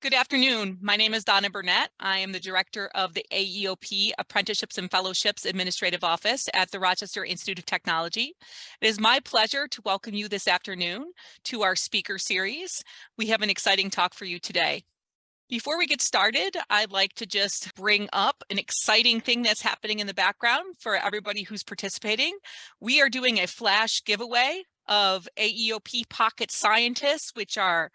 Good afternoon. My name is Donna Burnett. I am the director of the AEOP Apprenticeships and Fellowships Administrative Office at the Rochester Institute of Technology. It is my pleasure to welcome you this afternoon to our speaker series. We have an exciting talk for you today. Before we get started, I'd like to just bring up an exciting thing that's happening in the background for everybody who's participating. We are doing a flash giveaway of AEOP Pocket Scientists, which are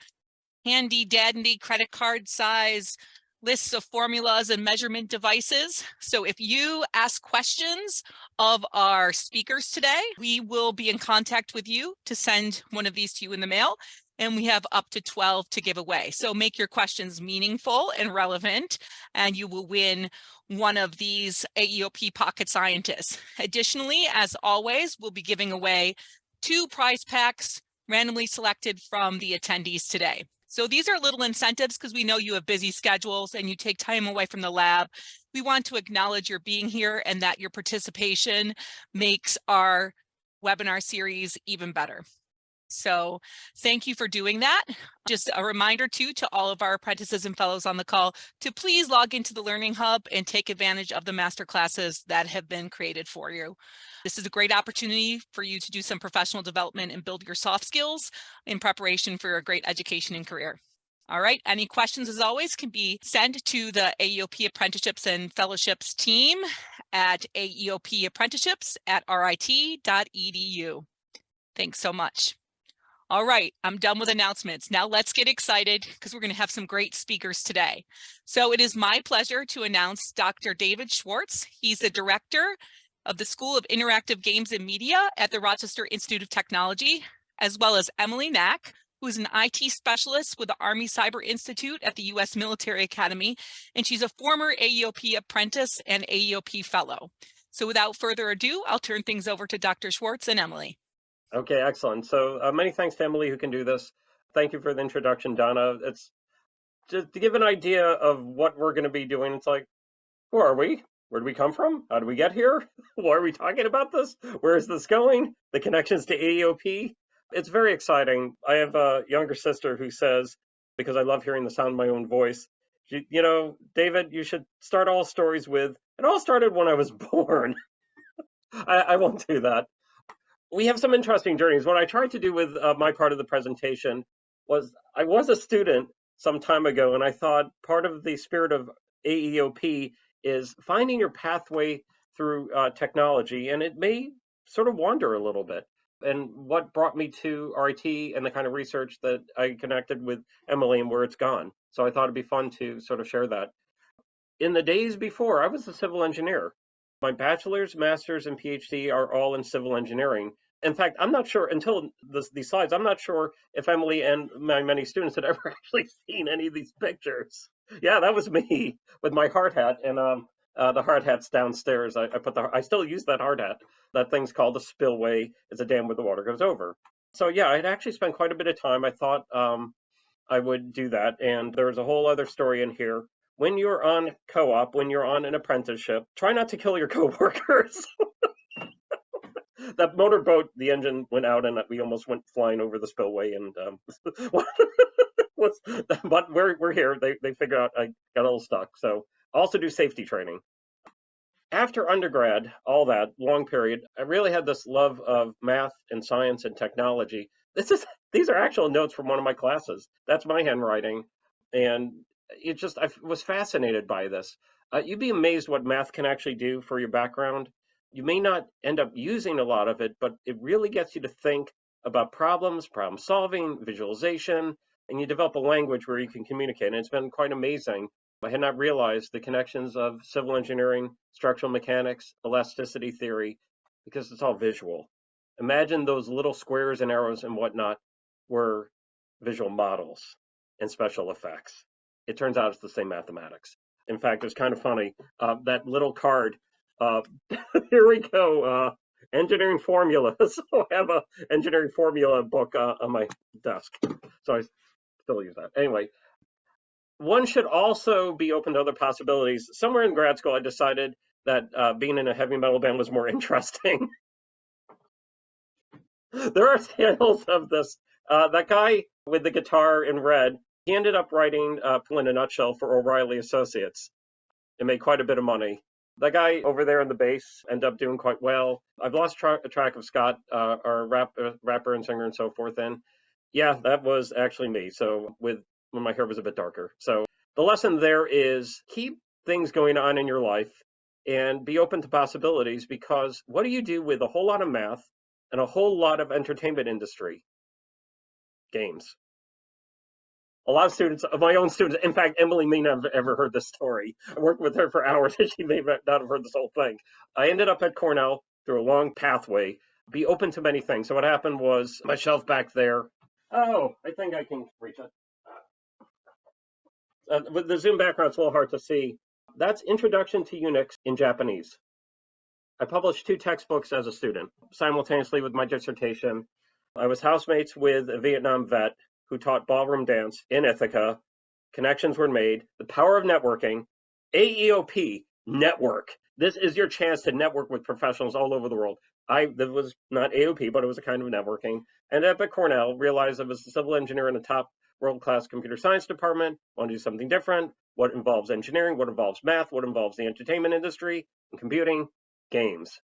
handy dandy credit card size lists of formulas and measurement devices. So if you ask questions of our speakers today, we will be in contact with you to send one of these to you in the mail. And we have up to 12 to give away. So make your questions meaningful and relevant, and you will win one of these AEOP Pocket Scientists. Additionally, as always, we'll be giving away 2 prize packs randomly selected from the attendees today. So these are little incentives because we know you have busy schedules and you take time away from the lab. We want to acknowledge your being here and that your participation makes our webinar series even better. So thank you for doing that. Just a reminder too to all of our apprentices and fellows on the call to please log into the Learning Hub and take advantage of the master classes that have been created for you. This is a great opportunity for you to do some professional development and build your soft skills in preparation for a great education and career. All right, any questions as always can be sent to the AEOP Apprenticeships and Fellowships team at aeopapprenticeships@rit.edu. Thanks so much. All right, I'm done with announcements. Now let's get excited because we're going to have some great speakers today. So it is my pleasure to announce Dr. David Schwartz. He's the director of the School of Interactive Games and Media at the Rochester Institute of Technology, as well as Emily Nack, who's an IT specialist with the Army Cyber Institute at the U.S. Military Academy, and she's a former AEOP apprentice and AEOP fellow. So without further ado, I'll turn things over to Dr. Schwartz and Emily. Okay, excellent. So many thanks to Emily who can do this. Thank you for the introduction, Donna. It's just to give an idea of what we're going to be doing. It's like, who are we? Where do we come from? How do we get here? Why are we talking about this? Where is this going? The connections to AEOP. It's very exciting. I have a younger sister who says, because I love hearing the sound of my own voice, you know, David, you should start all stories with, it all started when I was born. I won't do that. We have some interesting journeys. What I tried to do with my part of the presentation was I was a student some time ago, and I thought part of the spirit of AEOP is finding your pathway through technology, and it may sort of wander a little bit. And what brought me to RIT and the kind of research that I connected with Emily and where it's gone. So I thought it'd be fun to sort of share that. In the days before, I was a civil engineer. My bachelor's, master's, and PhD are all in civil engineering. In fact, I'm not sure until these slides, I'm not sure if Emily and my many students had ever actually seen any of these pictures. Yeah, that was me with my hard hat, and the hard hat's downstairs. I still use that hard hat. That thing's called a spillway. It's a dam where the water goes over. So yeah, I'd actually spent quite a bit of time. I thought I would do that, and there's a whole other story in here. When you're on co-op, when you're on an apprenticeship, try not to kill your coworkers. That motorboat, the engine went out, and we almost went flying over the spillway. And but we're here. They figured out I got a little stuck. So also do safety training. After undergrad, all that long period, I really had this love of math and science and technology. These are actual notes from one of my classes. That's my handwriting, and I was fascinated by this. You'd be amazed what math can actually do for your background. You may not end up using a lot of it, but it really gets you to think about problems, problem solving, visualization, and you develop a language where you can communicate. And it's been quite amazing. I had not realized the connections of civil engineering, structural mechanics, elasticity theory, because it's all visual. Imagine those little squares and arrows and whatnot were visual models and special effects. It turns out it's the same mathematics. In fact, it's kind of funny. That little card, here we go, engineering formulas. So I have an engineering formula book on my desk. So I still use that. Anyway, one should also be open to other possibilities. Somewhere in grad school, I decided that being in a heavy metal band was more interesting. There are tales of this. That guy with the guitar in red He ended up writing, in a nutshell, for O'Reilly Associates and made quite a bit of money. That guy over there in the base ended up doing quite well. I've lost track of Scott, our rapper and singer and so forth. And yeah, that was actually me. So when my hair was a bit darker. So the lesson there is keep things going on in your life and be open to possibilities, because what do you do with a whole lot of math and a whole lot of entertainment industry? Games. A lot of students, my own students, in fact, Emily may not have ever heard this story. I worked with her for hours and she may not have heard this whole thing. I ended up at Cornell through a long pathway, be open to many things. So what happened was my shelf back there. Oh, I think I can reach it. With the Zoom background, it's a little hard to see. That's Introduction to Unix in Japanese. I published 2 textbooks as a student, simultaneously with my dissertation. I was housemates with a Vietnam vet who taught ballroom dance in Ithaca. Connections were made. The power of networking. AEOP, network. This is your chance to network with professionals all over the world. That was not AOP, but it was a kind of networking. And up at Cornell, realized I was a civil engineer in a top world-class computer science department, want to do something different, what involves engineering, what involves math, what involves the entertainment industry, and computing, games.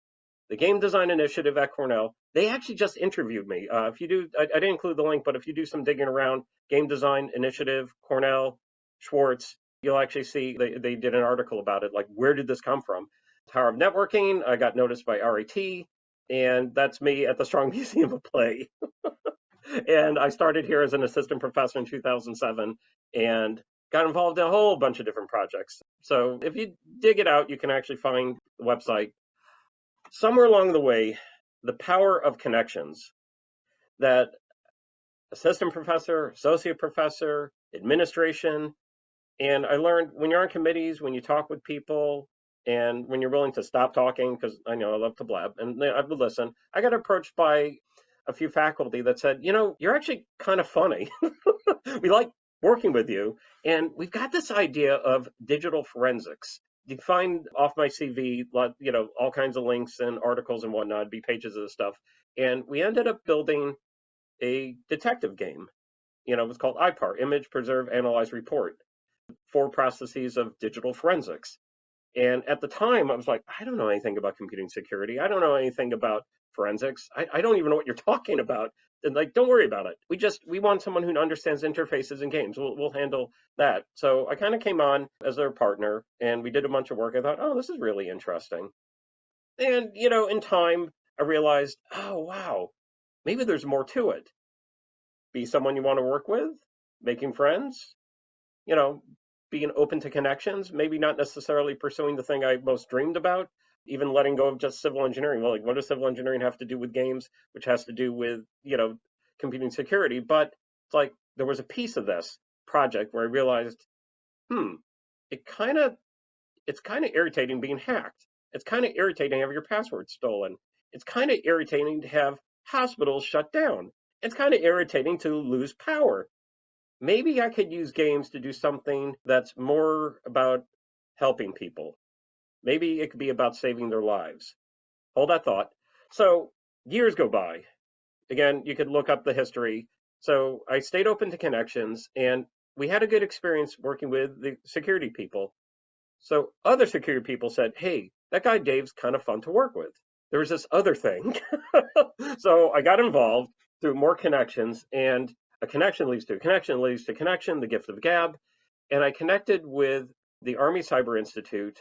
The Game Design Initiative at Cornell, they actually just interviewed me. If you do, I didn't include the link, but if you do some digging around, Game Design Initiative, Cornell, Schwartz, you'll actually see they did an article about it, like where did this come from? Power of Networking, I got noticed by RIT, and that's me at the Strong Museum of Play. And I started here as an assistant professor in 2007 and got involved in a whole bunch of different projects. So if you dig it out, you can actually find the website. Somewhere along the way, the power of connections, that assistant professor, associate professor, administration, and I learned when you're on committees, when you talk with people, and when you're willing to stop talking, because I know I love to blab, and I would listen. I got approached by a few faculty that said, you're actually kind of funny. We like working with you, and we've got this idea of digital forensics. You find off my CV, all kinds of links and articles and whatnot, be pages of this stuff. And we ended up building a detective game. It was called IPAR, Image, Preserve, Analyze, Report, 4 processes of digital forensics. And at the time, I was like, I don't know anything about computing security. I don't know anything about forensics. I don't even know what you're talking about. And don't worry about it. We want someone who understands interfaces and games. We'll handle that. So I kind of came on as their partner and we did a bunch of work. I thought, oh, this is really interesting. And, in time, I realized, oh, wow, maybe there's more to it. Be someone you want to work with, making friends, being open to connections, maybe not necessarily pursuing the thing I most dreamed about, even letting go of just civil engineering. Well, what does civil engineering have to do with games, which has to do with, computing security? But it's like there was a piece of this project where I realized, it's kind of irritating being hacked. It's kind of irritating to have your password stolen. It's kind of irritating to have hospitals shut down. It's kind of irritating to lose power. Maybe I could use games to do something that's more about helping people. Maybe it could be about saving their lives. Hold that thought. So years go by. Again, you could look up the history. So I stayed open to connections and we had a good experience working with the security people. So other security people said, hey, that guy Dave's kind of fun to work with. There was this other thing. So I got involved through more connections, and a connection leads to a connection leads to connection, the gift of gab. And I connected with the Army Cyber Institute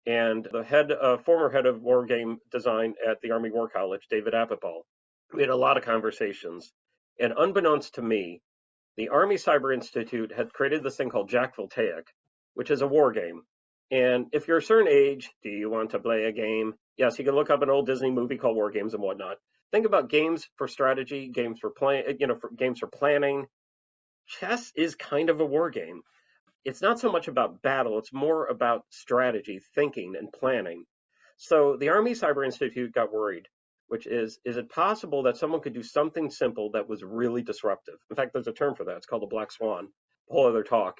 and the former head of war game design at the Army War College, David Appetball. We had a lot of conversations. And unbeknownst to me, the Army Cyber Institute had created this thing called Jack Voltaic, which is a war game. And if you're a certain age, do you want to play a game? Yes, you can look up an old Disney movie called War Games and whatnot. Think about games for strategy, games for games for planning. Chess is kind of a war game. It's not so much about battle, it's more about strategy, thinking, and planning. So the Army Cyber Institute got worried, which is it possible that someone could do something simple that was really disruptive? In fact, there's a term for that. It's called the black swan, a whole other talk.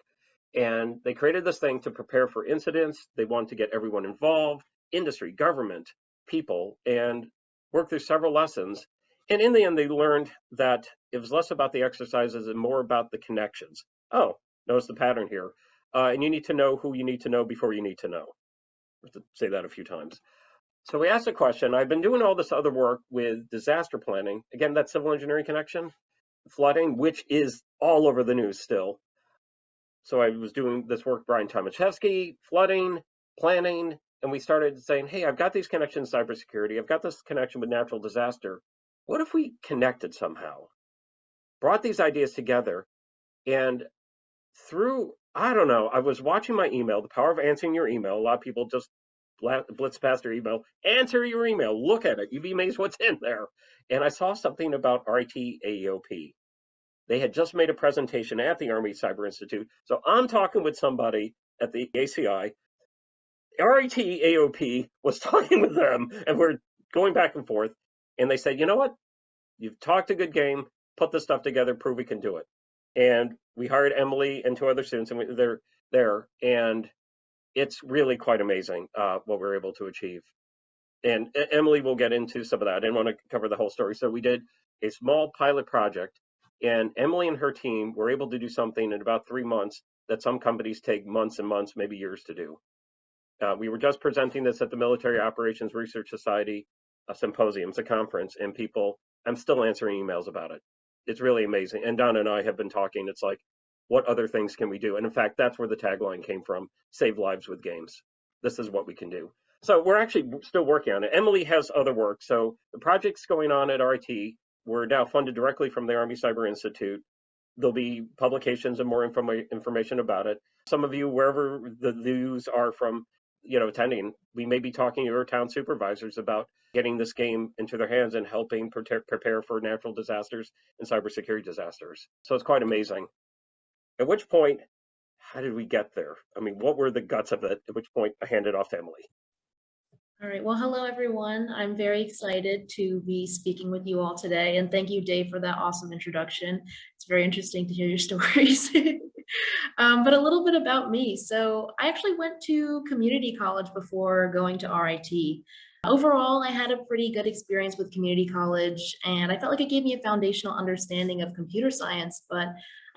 And they created this thing to prepare for incidents. They wanted to get everyone involved, industry, government, people, and work through several lessons. And in the end, they learned that it was less about the exercises and more about the connections. Oh, notice the pattern here. And you need to know who you need to know before you need to know. I have to say that a few times. So we asked a question. I've been doing all this other work with disaster planning. Again, that civil engineering connection, flooding, which is all over the news still. So I was doing this work, Brian Tomaszewski, flooding, planning, and we started saying, hey, I've got these connections in cybersecurity. I've got this connection with natural disaster. What if we connected somehow? Brought these ideas together, and through, I don't know, I was watching my email, the power of answering your email. A lot of people just blitz past their email. Answer your email, look at it. You'd be amazed what's in there. And I saw something about RIT AEOP. They had just made a presentation at the Army Cyber Institute. So I'm talking with somebody at the ACI. RIT AOP was talking with them, and we're going back and forth. And they said, you know what? You've talked a good game. Put this stuff together. Prove we can do it. And we hired Emily and two other students, and they're there. And it's really quite amazing what we're able to achieve. And Emily will get into some of that. I didn't want to cover the whole story. So we did a small pilot project, and Emily and her team were able to do something in about 3 months that some companies take months and months, maybe years to do. We were just presenting this at the Military Operations Research Society symposium. It's a conference, and I'm still answering emails about it. It's really amazing. And Donna and I have been talking. It's like, what other things can we do? And in fact, that's where the tagline came from: save lives with games. This is what we can do. So we're actually still working on it. Emily has other work. So the project's going on at RIT. We're now funded directly from the Army Cyber Institute. There'll be publications and more information about it. Some of you, wherever the news are from, attending, we may be talking to your town supervisors about getting this game into their hands and helping prepare for natural disasters and cybersecurity disasters. So it's quite amazing. At which point, how did we get there? I mean, what were the guts of it? At which point I handed off to Emily. All right. Well, hello, everyone. I'm very excited to be speaking with you all today. And thank you, Dave, for that awesome introduction. It's very interesting to hear your stories. But a little bit about me. So I actually went to community college before going to RIT. Overall, I had a pretty good experience with community college, and I felt like it gave me a foundational understanding of computer science, but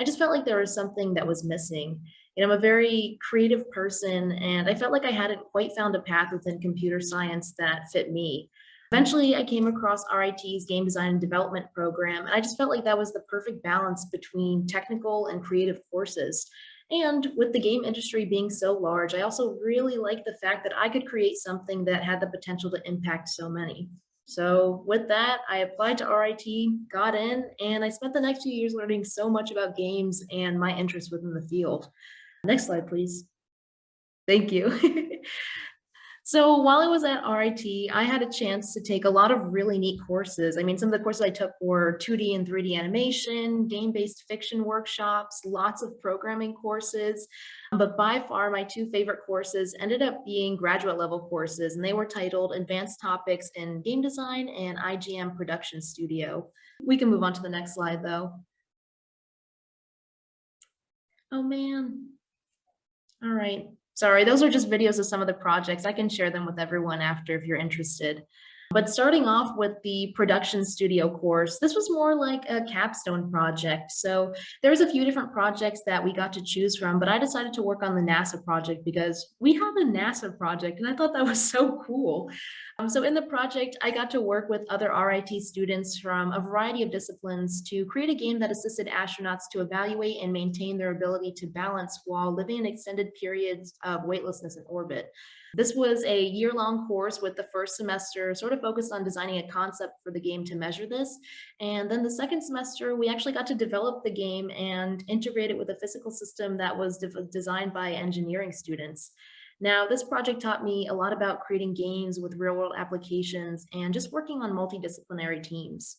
I just felt like there was something that was missing. I'm a very creative person, and I felt like I hadn't quite found a path within computer science that fit me. Eventually, I came across RIT's game design and development program, and I just felt like that was the perfect balance between technical and creative courses. And with the game industry being so large, I also really liked the fact that I could create something that had the potential to impact so many. So with that, I applied to RIT, got in, and I spent the next few years learning so much about games and my interest within the field. Next slide, please. Thank you. So while I was at RIT, I had a chance to take a lot of really neat courses. I mean, some of the courses I took were 2D and 3D animation, game-based fiction workshops, lots of programming courses. But by far, my two favorite courses ended up being graduate level courses, and they were titled Advanced Topics in Game Design and IGM Production Studio. We can move on to the next slide, though. Oh, man. All right. Sorry, those are just videos of some of the projects. I can share them with everyone after if you're interested. But starting off with the production studio course, this was more like a capstone project. So there's a few different projects that we got to choose from, but I decided to work on the NASA project because we have a NASA project, and I thought that was so cool. So in the project, I got to work with other RIT students from a variety of disciplines to create a game that assisted astronauts to evaluate and maintain their ability to balance while living in extended periods of weightlessness in orbit. This was a year-long course with the first semester sort of focused on designing a concept for the game to measure this. And then the second semester, we actually got to develop the game and integrate it with a physical system that was designed by engineering students. Now, this project taught me a lot about creating games with real-world applications and just working on multidisciplinary teams.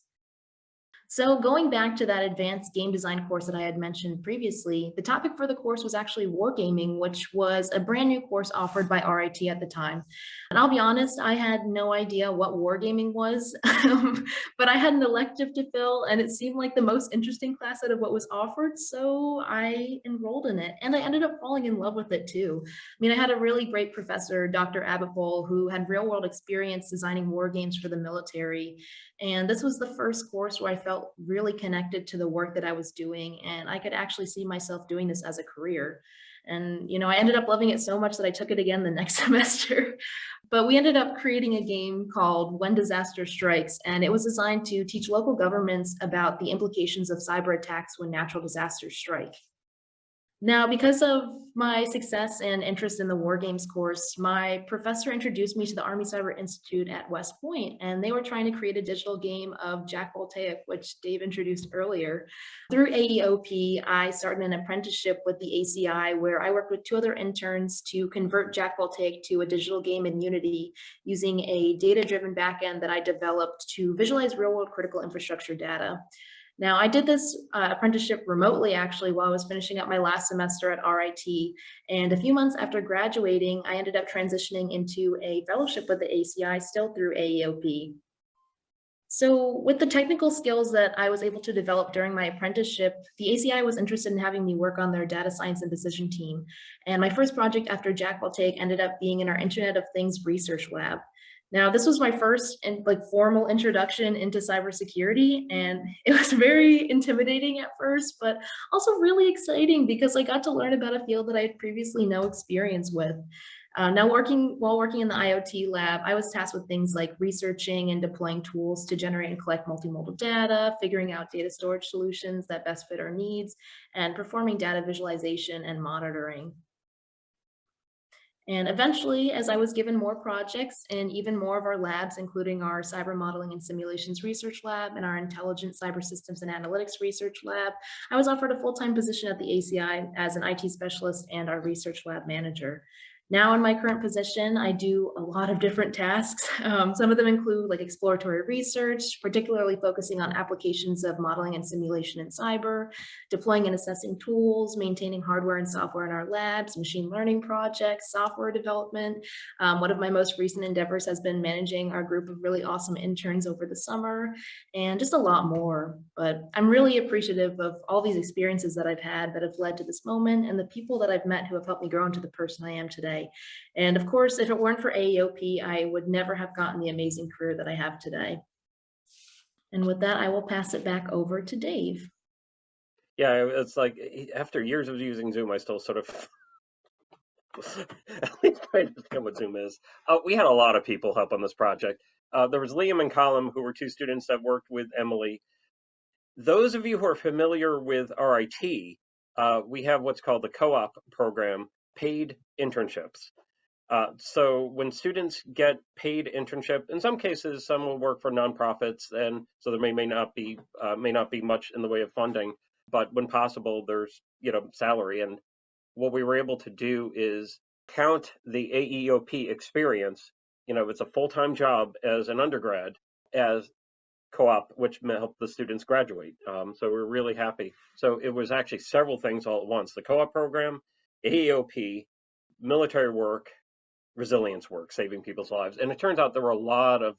So going back to that advanced game design course that I had mentioned previously, the topic for the course was actually wargaming, which was a brand new course offered by RIT at the time. And I'll be honest, I had no idea what wargaming was, but I had an elective to fill and it seemed like the most interesting class out of what was offered, so I enrolled in it and I ended up falling in love with it too. I mean, I had a really great professor, Dr. Abitbol, who had real world experience designing war games for the military. And this was the first course where I felt felt really connected to the work that I was doing, and I could actually see myself doing this as a career. And, I ended up loving it so much that I took it again the next semester. But we ended up creating a game called When Disaster Strikes, and it was designed to teach local governments about the implications of cyber attacks when natural disasters strike. Now, because of my success and interest in the War Games course, my professor introduced me to the Army Cyber Institute at West Point, and they were trying to create a digital game of Jack Voltaic, which Dave introduced earlier. Through AEOP, I started an apprenticeship with the ACI, where I worked with 2 other interns to convert Jack Voltaic to a digital game in Unity using a data-driven backend that I developed to visualize real-world critical infrastructure data. Now, I did this apprenticeship remotely, actually, while I was finishing up my last semester at RIT. And a few months after graduating, I ended up transitioning into a fellowship with the ACI, still through AEOP. So with the technical skills that I was able to develop during my apprenticeship, the ACI was interested in having me work on their data science and decision team. And my first project after Jack Voltaic ended up being in our Internet of Things research lab. Now, this was my first formal introduction into cybersecurity, and it was very intimidating at first, but also really exciting because I got to learn about a field that I had previously no experience with. Now, while working in the IoT lab, I was tasked with things like researching and deploying tools to generate and collect multimodal data, figuring out data storage solutions that best fit our needs, and performing data visualization and monitoring. And eventually, as I was given more projects in even more of our labs, including our cyber modeling and simulations research lab and our intelligent cyber systems and analytics research lab, I was offered a full-time position at the ACI as an IT specialist and our research lab manager. Now in my current position, I do a lot of different tasks. Some of them include exploratory research, particularly focusing on applications of modeling and simulation in cyber, deploying and assessing tools, maintaining hardware and software in our labs, machine learning projects, software development. One of my most recent endeavors has been managing our group of really awesome interns over the summer, and just a lot more. But I'm really appreciative of all these experiences that I've had that have led to this moment, and the people that I've met who have helped me grow into the person I am today. And of course, if it weren't for AEOP, I would never have gotten the amazing career that I have today. And with that, I will pass it back over to Dave. Yeah, it's like after years of using Zoom, I still sort of at least I understand what Zoom is. We had a lot of people help on this project. There was Liam and Colin, who were 2 students that worked with Emily. Those of you who are familiar with RIT, we have what's called the co-op program, paid internships. So when students get paid internship, in some cases, some will work for nonprofits, and so there may not be much in the way of funding. But when possible, there's salary. And what we were able to do is count the AEOP experience. It's a full-time job as an undergrad as co-op, which helped the students graduate. So we're really happy. So it was actually several things all at once: the co-op program, AEOP, military work, resilience work, saving people's lives. And it turns out there were a lot of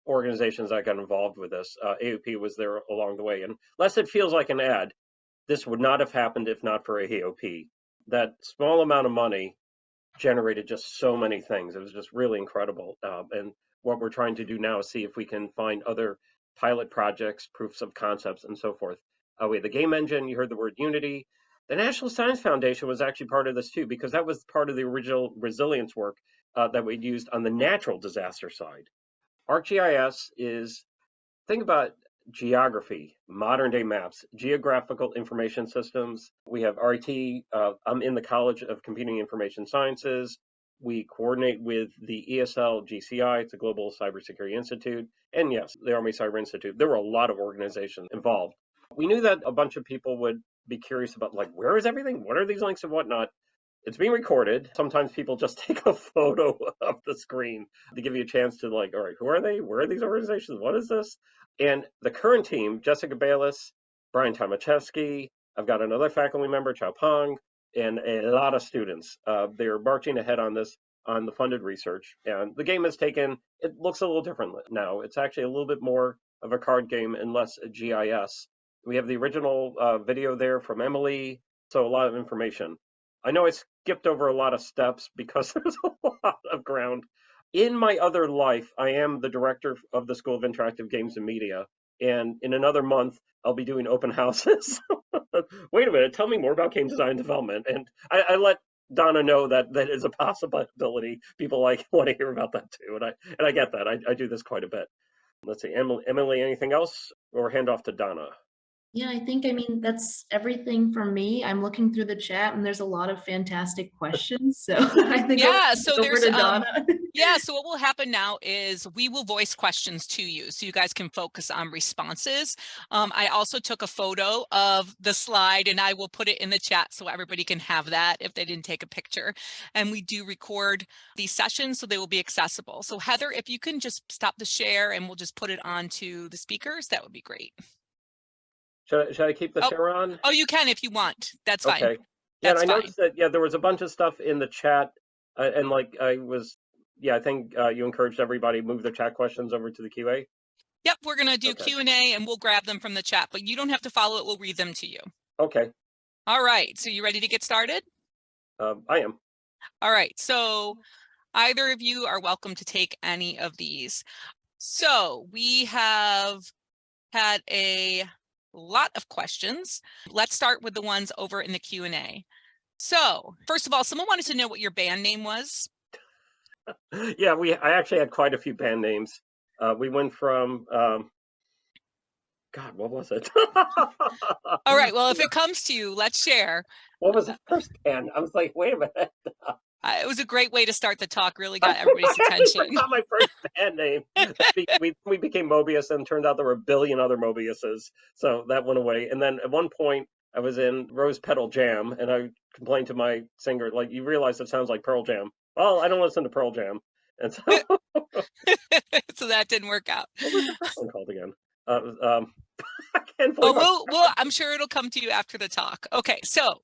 organizations that got involved with this. AEOP was there along the way. And lest it feels like an ad, this would not have happened if not for AEOP. That small amount of money generated just so many things. It was just really incredible. And what we're trying to do now is see if we can find other pilot projects, proofs of concepts, and so forth. We had the game engine. You heard the word Unity. The National Science Foundation was actually part of this too, because that was part of the original resilience work that we'd used on the natural disaster side. ArcGIS is, think about geography, modern day maps, geographical information systems. We have RIT. I'm in the College of Computing Information Sciences. We coordinate with the ESL GCI, it's a Global Cybersecurity Institute, and yes, the Army Cyber Institute. There were a lot of organizations involved. We knew that a bunch of people would be curious about, where is everything? What are these links and whatnot? It's being recorded. Sometimes people just take a photo of the screen to give you a chance to all right, who are they? Where are these organizations? What is this? And the current team, Jessica Bayless, Brian Tomaszewski, I've got another faculty member, Chao Peng, and a lot of students. They're marching ahead on this, on the funded research. And the game it looks a little different now. It's actually a little bit more of a card game and less a GIS. We have the original video there from Emily, so a lot of information. I know I skipped over a lot of steps because there's a lot of ground. In my other life, I am the director of the School of Interactive Games and Media, and in another month, I'll be doing open houses. Wait a minute, tell me more about game design and development. And I let Donna know that that is a possibility. People want to hear about that too, and I get that. I do this quite a bit. Let's see, Emily, anything else, or hand off to Donna? Yeah, I mean, that's everything from me. I'm looking through the chat and there's a lot of fantastic questions. So I think Yeah, so over there's to Donna. yeah, so what will happen now is we will voice questions to you so you guys can focus on responses. I also took a photo of the slide and I will put it in the chat so everybody can have that if they didn't take a picture. And we do record these sessions so they will be accessible. So Heather, if you can just stop the share and we'll just put it on to the speakers, that would be great. Should I keep the share on? Oh, you can if you want. That's fine. Okay. Yeah, and That's I fine. noticed that, there was a bunch of stuff in the chat, and I think you encouraged everybody to move their chat questions over to the QA. Yep, we're going to do Okay. Q&A and we'll grab them from the chat, but you don't have to follow it. We'll read them to you. Okay. All right, so you ready to get started? I am. All right, so either of you are welcome to take any of these. So we have had a lot of questions. Let's start with the ones over in the Q&A. So first of all, someone wanted to know what your band name was. Yeah, I actually had quite a few band names. We went from God, what was it? All right, well, if it comes to you, let's share. What was the first band? I was like, wait a minute. It was a great way to start the talk, really got everybody's attention. I forgot my first band name. We became Mobius, and turned out there were a billion other Mobiuses, so that went away. And then at one point, I was in Rose Petal Jam, and I complained to my singer, like, you realize it sounds like Pearl Jam. Well, I don't listen to Pearl Jam. And so so that didn't work out. What was the first one called again? I can't believe I'm sure it'll come to you after the talk. Okay, so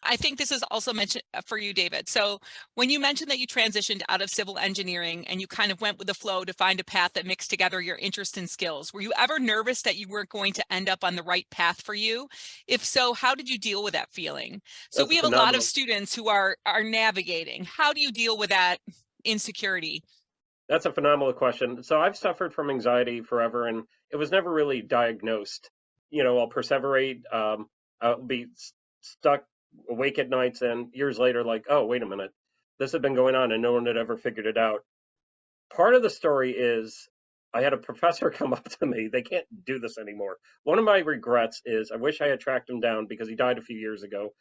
I think this is also mentioned for you, David. So when you mentioned that you transitioned out of civil engineering and you kind of went with the flow to find a path that mixed together your interest and skills, were you ever nervous that you weren't going to end up on the right path for you? If so, how did you deal with that feeling? So we have a lot of students who are navigating. How do you deal with that insecurity? That's a phenomenal question. So I've suffered from anxiety forever, and it was never really diagnosed. I'll perseverate. I'll be stuck awake at nights, and years later, like, oh, wait a minute, this had been going on and no one had ever figured it out. Part of the story is I had a professor come up to me. They can't do this anymore. One of my regrets is I wish I had tracked him down because he died a few years ago.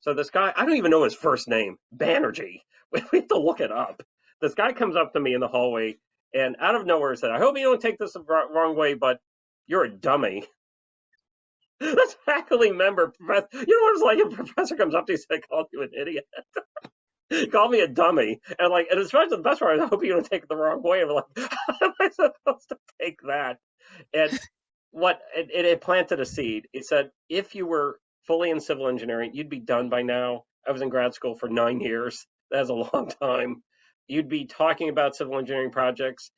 So this guy, I don't even know his first name, Banerjee. We have to look it up. This guy comes up to me in the hallway and out of nowhere said, I hope you don't take this the wrong way, but you're a dummy. This faculty member, you know what it's like if a professor comes up to you and says, I called you an idiot. He called me a dummy. And especially the best part, I hope you don't take it the wrong way. I'm like, how am I supposed to take that? And it planted a seed. It said, if you were fully in civil engineering, you'd be done by now. I was in grad school for 9 years. That's a long time. You'd be talking about civil engineering projects.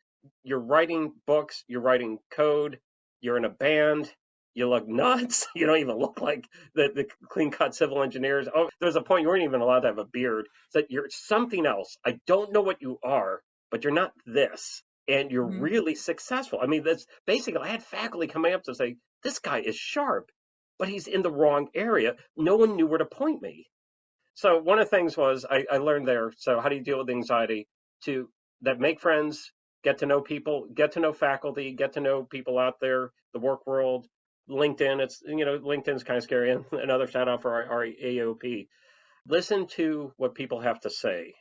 You're writing books. You're writing code. You're in a band. You look nuts. You don't even look like the clean-cut civil engineers. Oh, there's a point you weren't even allowed to have a beard. So you're something else. I don't know what you are, but you're not this. And you're really successful. I mean, that's basically, I had faculty coming up to say, this guy is sharp, but he's in the wrong area. No one knew where to point me. So one of the things was I learned there. So how do you deal with anxiety? Make friends, get to know people, get to know faculty, get to know people out there, the work world. LinkedIn, LinkedIn's kind of scary. And another shout out for our AEOP. Listen to what people have to say.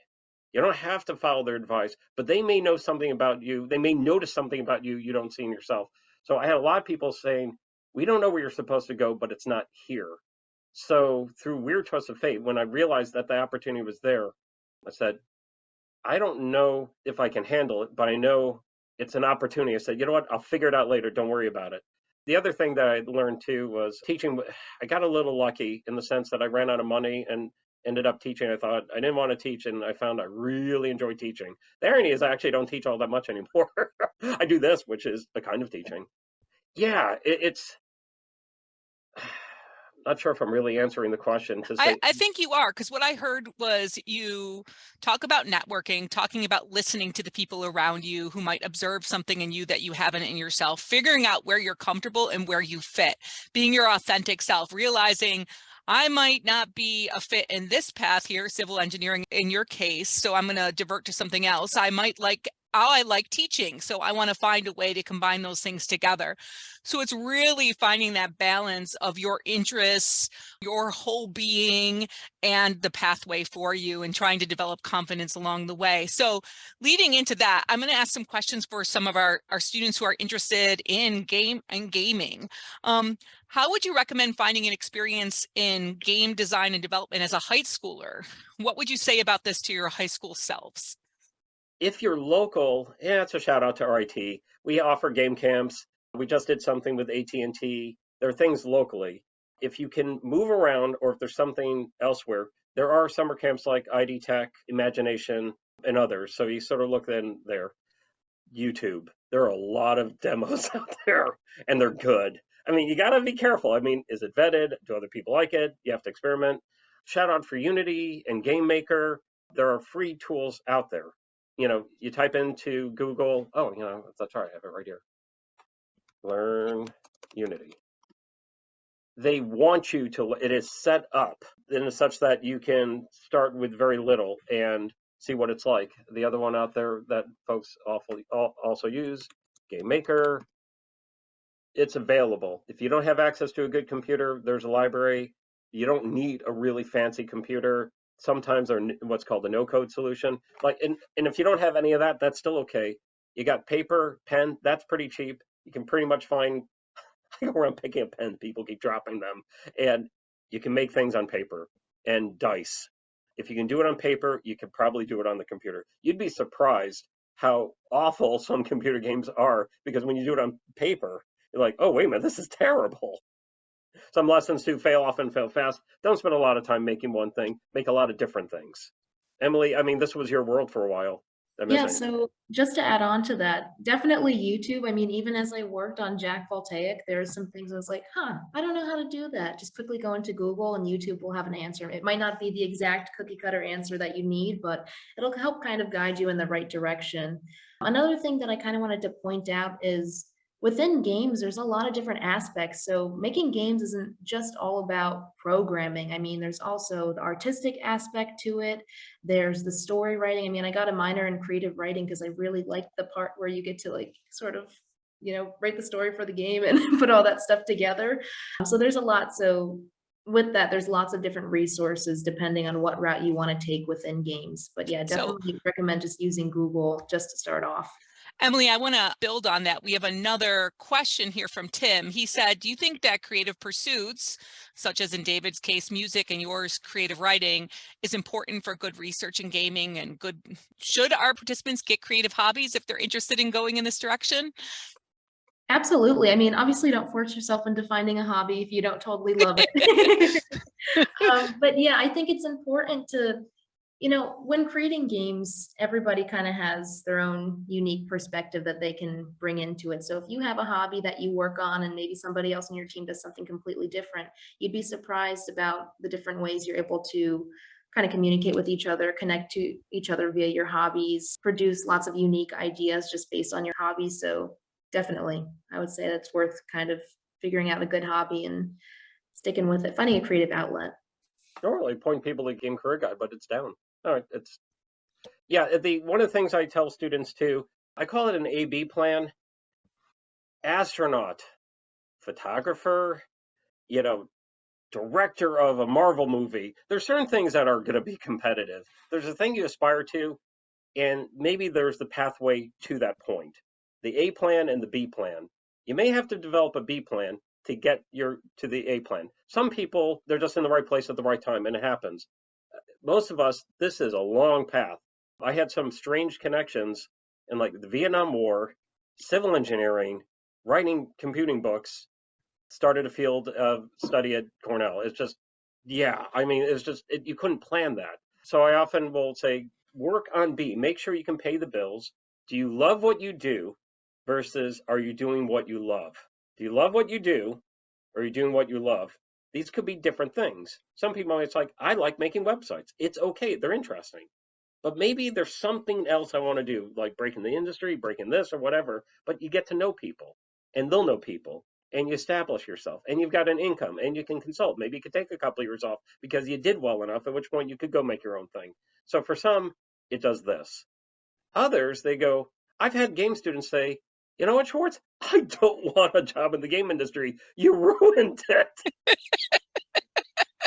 You don't have to follow their advice, but they may know something about you. They may notice something about you you don't see in yourself. So I had a lot of people saying, we don't know where you're supposed to go, but it's not here. So through weird twist of fate, when I realized that the opportunity was there, I said, I don't know if I can handle it, but I know it's an opportunity. I said, you know what? I'll figure it out later. Don't worry about it. The other thing that I learned too was teaching. I got a little lucky in the sense that I ran out of money and ended up teaching. I thought I didn't want to teach, and I found I really enjoy teaching. The irony is I actually don't teach all that much anymore. I do this, which is a kind of teaching. Yeah, not sure if I'm really answering the question to say. I think you are, because what I heard was you talk about networking, talking about listening to the people around you who might observe something in you that you haven't in yourself, figuring out where you're comfortable and where you fit, being your authentic self, realizing I might not be a fit in this path here, civil engineering in your case, so I'm going to divert to something else. I like teaching, so I want to find a way to combine those things together. So it's really finding that balance of your interests, your whole being, and the pathway for you, and trying to develop confidence along the way. So leading into that, I'm going to ask some questions for some of our students who are interested in gaming. How would you recommend finding an experience in game design and development as a high schooler? What would you say about this to your high school selves? If you're local, yeah, it's a shout out to RIT. We offer game camps. We just did something with AT&T. There are things locally. If you can move around, or if there's something elsewhere, there are summer camps like ID Tech, Imagination, and others. So you sort of look in there. YouTube. There are a lot of demos out there, and they're good. I mean, you got to be careful. I mean, is it vetted? Do other people like it? You have to experiment. Shout out for Unity and Game Maker. There are free tools out there. You type into Google, that's right, I have it right here. Learn Unity. They want you to, it is set up in such that you can start with very little and see what it's like. The other one out there that folks also use, Game Maker, it's available. If you don't have access to a good computer, there's a library. You don't need a really fancy computer. Sometimes they're what's called a no-code solution. And if you don't have any of that, that's still okay. You got paper, pen, that's pretty cheap. You can pretty much find, I go around picking up pens, people keep dropping them. And you can make things on paper and dice. If you can do it on paper, you can probably do it on the computer. You'd be surprised how awful some computer games are, because when you do it on paper, you're like, oh, wait a minute, this is terrible. Some lessons to fail often, fail fast. Don't spend a lot of time making one thing. Make a lot of different things. Emily, I mean, this was your world for a while. Yeah, so just to add on to that, definitely YouTube. I mean, even as I worked on Jack Voltaic, there are some things I was like, I don't know how to do that. Just quickly go into Google and YouTube will have an answer. It might not be the exact cookie cutter answer that you need, but it'll help kind of guide you in the right direction. Another thing that I kind of wanted to point out is within games, there's a lot of different aspects. So making games isn't just all about programming. I mean, there's also the artistic aspect to it. There's the story writing. I mean, I got a minor in creative writing because I really liked the part where you get to like sort of, write the story for the game and put all that stuff together. So there's a lot. So with that, there's lots of different resources depending on what route you want to take within games. But yeah, definitely recommend just using Google just to start off. Emily, I want to build on that. We have another question here from Tim. He said, do you think that creative pursuits, such as in David's case, music, and yours, creative writing, is important for good research in gaming and should our participants get creative hobbies if they're interested in going in this direction? Absolutely. I mean, obviously don't force yourself into finding a hobby if you don't totally love it. But yeah, I think it's important to, when creating games, everybody kind of has their own unique perspective that they can bring into it. So if you have a hobby that you work on and maybe somebody else on your team does something completely different, you'd be surprised about the different ways you're able to kind of communicate with each other, connect to each other via your hobbies, produce lots of unique ideas just based on your hobbies. So definitely, I would say that's worth kind of figuring out a good hobby and sticking with it, finding a creative outlet. Normally point people to Game Career Guide, but it's down. All right, one of the things I tell students too, I call it an A-B plan. Astronaut, photographer, director of a Marvel movie. There's certain things that are going to be competitive. There's a thing you aspire to, and maybe there's the pathway to that point. The A plan and the B plan. You may have to develop a B plan to get to the A plan. Some people, they're just in the right place at the right time, and it happens. Most of us, this is a long path. I had some strange connections in like the Vietnam War, civil engineering, writing computing books, started a field of study at Cornell. It's just, you couldn't plan that. So I often will say, work on B, make sure you can pay the bills. Do you love what you do versus are you doing what you love? Do you love what you do or are you doing what you love? These could be different things. Some people might like, I like making websites. It's okay, they're interesting. But maybe there's something else I want to do, like breaking the industry, breaking this or whatever. But you get to know people and they'll know people and you establish yourself and you've got an income and you can consult. Maybe you could take a couple of years off because you did well enough, at which point you could go make your own thing. So for some, it does this. Others, they go, I've had game students say, you know what, Schwartz? I don't want a job in the game industry. You ruined it.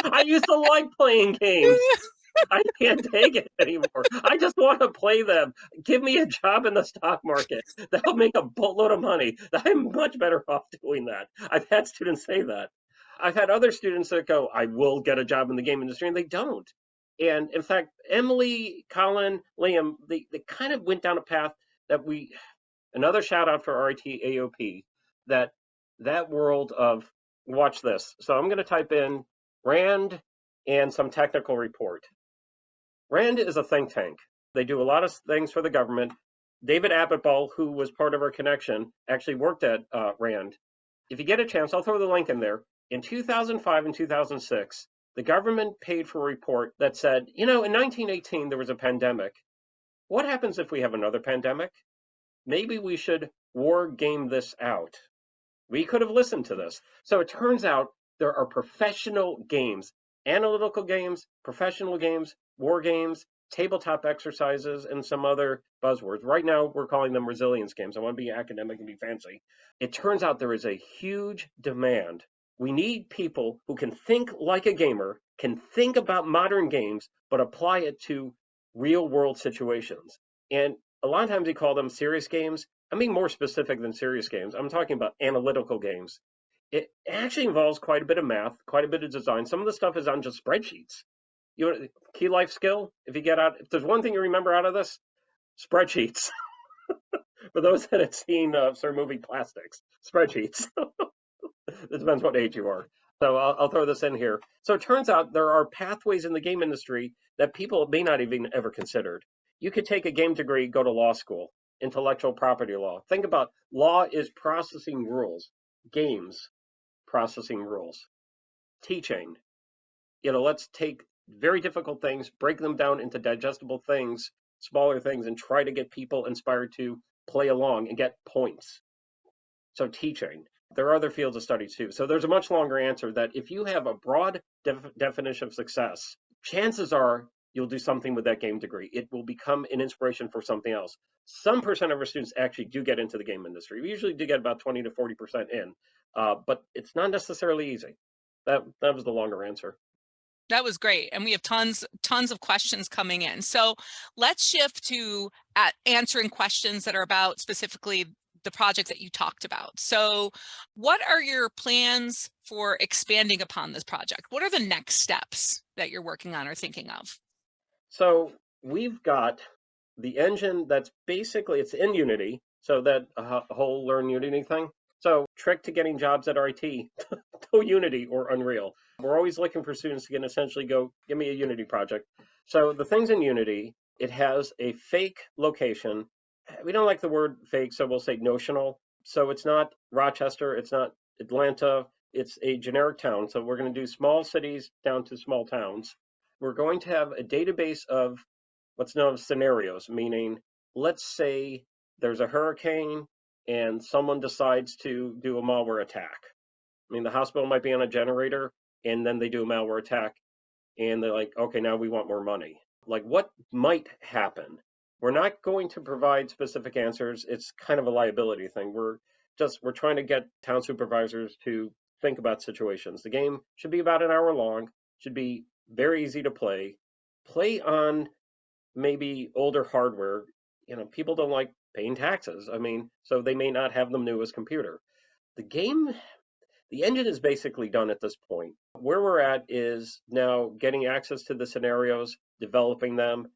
I used to like playing games. I can't take it anymore. I just want to play them. Give me a job in the stock market. That'll make a boatload of money. I'm much better off doing that. I've had students say that. I've had other students that go, I will get a job in the game industry, and they don't. And in fact, Emily, Colin, Liam, they kind of went down a path that another shout out for RIT AEOP, that world of, watch this. So I'm going to type in RAND and some technical report. RAND is a think tank. They do a lot of things for the government. David Abitbol, who was part of our connection, actually worked at RAND. If you get a chance, I'll throw the link in there. In 2005 and 2006, the government paid for a report that said, in 1918, there was a pandemic. What happens if we have another pandemic? Maybe we should war game this out. We could have listened to this. So it turns out there are professional games, analytical games, professional games, war games, tabletop exercises, and some other buzzwords. Right now, we're calling them resilience games. I want to be academic and be fancy. It turns out there is a huge demand. We need people who can think like a gamer, can think about modern games, but apply it to real world situations. And a lot of times we call them serious games. I'm being more specific than serious games. I'm talking about analytical games. It actually involves quite a bit of math, quite a bit of design. Some of the stuff is on just spreadsheets. Key life skill, if there's one thing you remember out of this, spreadsheets. For those that have seen certain movie Plastics, spreadsheets. It depends what age you are. So I'll throw this in here. So it turns out there are pathways in the game industry that people may not even ever considered. You could take a game degree, go to law school, intellectual property law. Think about law is processing rules, games, processing rules, teaching. Let's take very difficult things, break them down into digestible things, smaller things, and try to get people inspired to play along and get points. So teaching. There are other fields of study too. So there's a much longer answer that if you have a broad definition of success, chances are you'll do something with that game degree. It will become an inspiration for something else. Some percent of our students actually do get into the game industry. We usually do get about 20 to 40% in, but it's not necessarily easy. That was the longer answer. That was great. And we have tons of questions coming in. So let's shift to answering questions that are about specifically the project that you talked about. So what are your plans for expanding upon this project? What are the next steps that you're working on or thinking of? So we've got the engine that's basically, it's in Unity. So that whole Learn Unity thing. So trick to getting jobs at RIT, go Unity or Unreal. We're always looking for students who can essentially go, give me a Unity project. So the thing's in Unity. It has a fake location. We don't like the word fake, so we'll say notional. So it's not Rochester, it's not Atlanta, it's a generic town. So we're going to do small cities down to small towns. We're going to have a database of what's known as scenarios, meaning let's say there's a hurricane and someone decides to do a malware attack. I mean, the hospital might be on a generator and then they do a malware attack and they're like, okay, now we want more money. Like, what might happen? We're not going to provide specific answers. It's kind of a liability thing. We're trying to get town supervisors to think about situations. The game should be about an hour long, should be very easy to play on maybe older hardware. People don't like paying taxes. I mean, so they may not have the newest computer. The engine is basically done at this point. Where we're at is now getting access to the scenarios, developing them,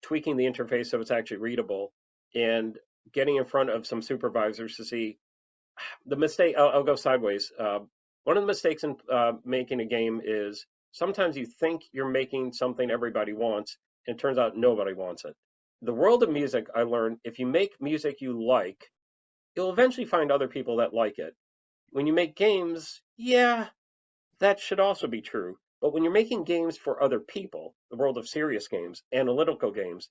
tweaking the interface so it's actually readable, and getting in front of some supervisors to see the mistake. I'll go sideways. One of the mistakes in making a game is sometimes you think you're making something everybody wants, and it turns out nobody wants it. The world of music, I learned, if you make music you like, you'll eventually find other people that like it. When you make games, yeah, that should also be true. But when you're making games for other people, the world of serious games, analytical games,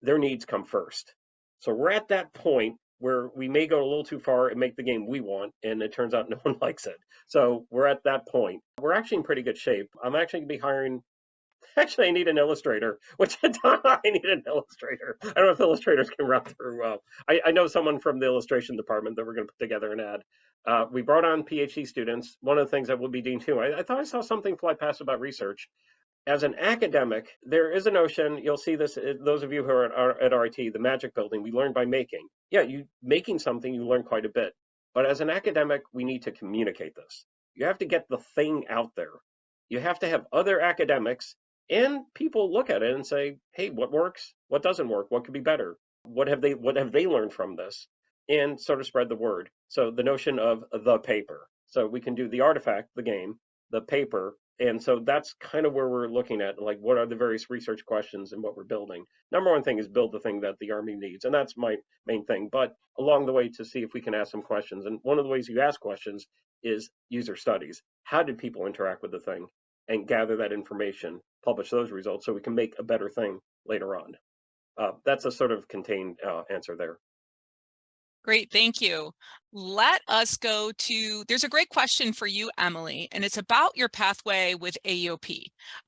their needs come first. So we're at that point where we may go a little too far and make the game we want, and it turns out no one likes it. So we're at that point. We're actually in pretty good shape. I'm actually going to be hiring. Actually, I need an illustrator, which I need an illustrator. I don't know if illustrators can run through. I know someone from the illustration department that we're going to put together an ad. We brought on PhD students. One of the things that we'll be doing too, I thought I saw something fly past about research. As an academic, there is a notion, you'll see this, those of you who are at RIT, the magic building, we learn by making. Yeah, you making something, you learn quite a bit. But as an academic, we need to communicate this. You have to get the thing out there. You have to have other academics and people look at it and say, hey, what works? What doesn't work? What could be better? What have they learned from this? And sort of spread the word. So the notion of the paper. So we can do the artifact, the game, the paper. And so that's kind of where we're looking at, like, what are the various research questions and what we're building. Number one thing is build the thing that the Army needs. And that's my main thing. But along the way to see if we can ask some questions. And one of the ways you ask questions is user studies. How did people interact with the thing? And gather that information, publish those results so we can make a better thing later on. That's a sort of contained answer there. Great, thank you. Let us go to, there's a great question for you, Emily, and it's about your pathway with AEOP.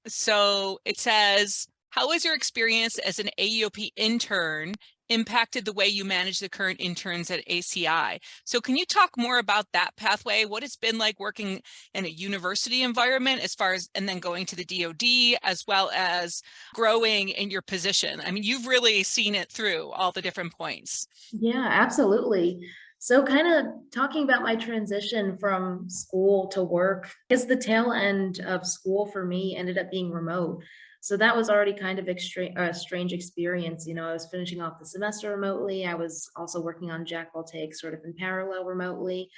So it says, how has your experience as an AEOP intern impacted the way you manage the current interns at ACI? So can you talk more about that pathway, what it's been like working in a university environment as far as, and then going to the DoD, as well as growing in your position? I mean, you've really seen it through all the different points. Yeah, absolutely. So kind of talking about my transition from school to work, is the tail end of school for me ended up being remote. So that was already kind of a strange experience. You know, I was finishing off the semester remotely. I was also working on Jack will take sort of in parallel remotely.